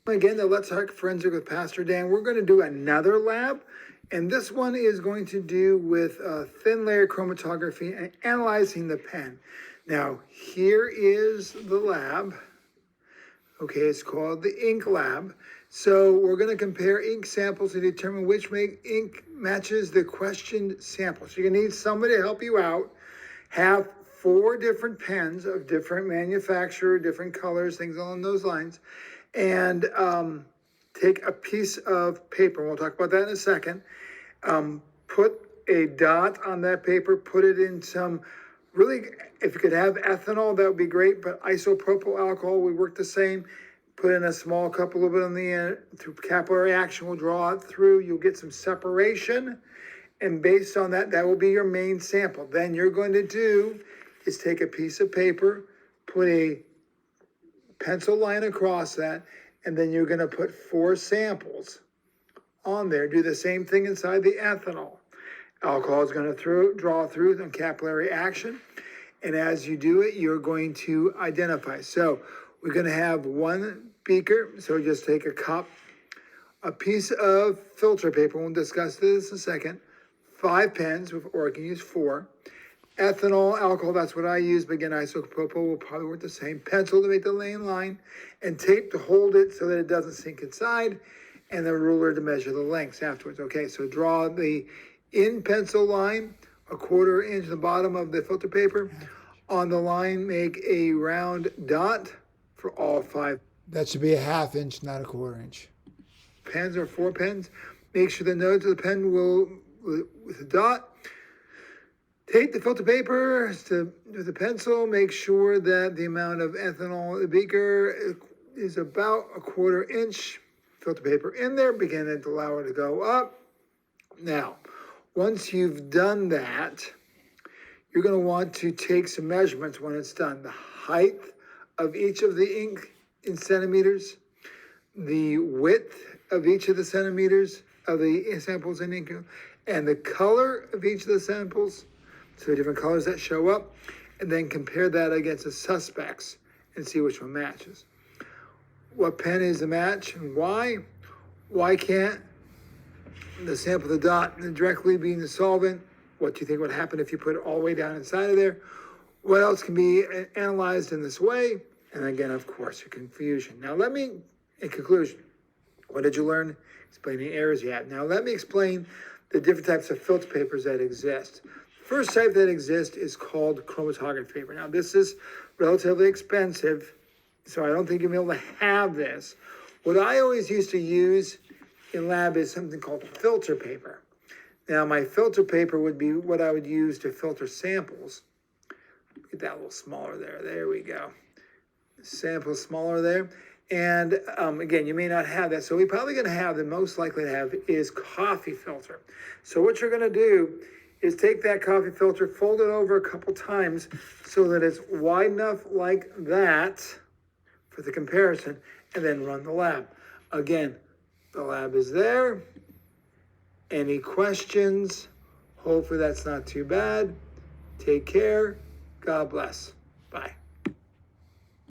Again, the Let's Talk Forensic with Pastor Dan. We're going to do another lab, and this one is going to do with thin layer chromatography and analyzing the pen. Now, here is the lab. Okay, it's called the ink lab. So we're going to compare ink samples to determine which ink matches the questioned sample. So you're going to need somebody to help you out. Have 4 different pens of different manufacturer, different colors, things along those lines. And take a piece of paper, and we'll talk about that in a second. Put a dot on that paper, put it in some, really, if you could have ethanol, that would be great, but isopropyl alcohol would work the same. Put in a small cup, a little bit on the end, through capillary action, we'll draw it through, you'll get some separation, and based on that, that will be your main sample. Then you're going to do is take a piece of paper, put a pencil line across that, and then you're going to put 4 samples on there. Do the same thing inside the ethanol. Alcohol is going to draw through the capillary action, and as you do it, you're going to identify. So we're going to have 1 beaker, so just take a cup, a piece of filter paper, we'll discuss this in a second, 5 pens, or I can use 4, ethanol, alcohol, that's what I use, but again, isopropyl will probably work the same. Pencil to make the lane line, and tape to hold it so that it doesn't sink inside, and the ruler to measure the lengths afterwards. Okay, so draw the in pencil line, a 1/4 inch the bottom of the filter paper. On the line, make a round dot for all 5. That should be a 1/2 inch, not a 1/4 inch. Pens or 4 pens. Make sure the nose of the pen will, with a dot. Take the filter paper with the pencil. Make sure that the amount of ethanol in the beaker is about a 1/4 inch. Filter paper in there. Begin to allow it to go up. Now, once you've done that, you're going to want to take some measurements when it's done. The height of each of the ink in centimeters, the width of each of the centimeters of the samples in ink, and the color of each of the samples. So different colors that show up, and then compare that against the suspects and see which one matches. What pen is the match and why? Why can't the sample, the dot, directly be in the solvent? What do you think would happen if you put it all the way down inside of there? What else can be analyzed in this way? And again, of course, your confusion. Now let me, in conclusion, what did you learn? Explain the errors you had. Now let me explain the different types of filter papers that exist. First type that exists is called chromatography paper. Now, this is relatively expensive, so I don't think you'll be able to have this. What I always used to use in lab is something called filter paper. Now, my filter paper would be what I would use to filter samples. Get that a little smaller there. There we go. Sample smaller there. And again, you may not have that. So we're probably going to have, the most likely to have is coffee filter. So what you're going to do is take that coffee filter, fold it over a couple times so that it's wide enough like that for the comparison, and then run the lab. Again, the lab is there. Any questions? Hopefully that's not too bad. Take care. God bless. Bye.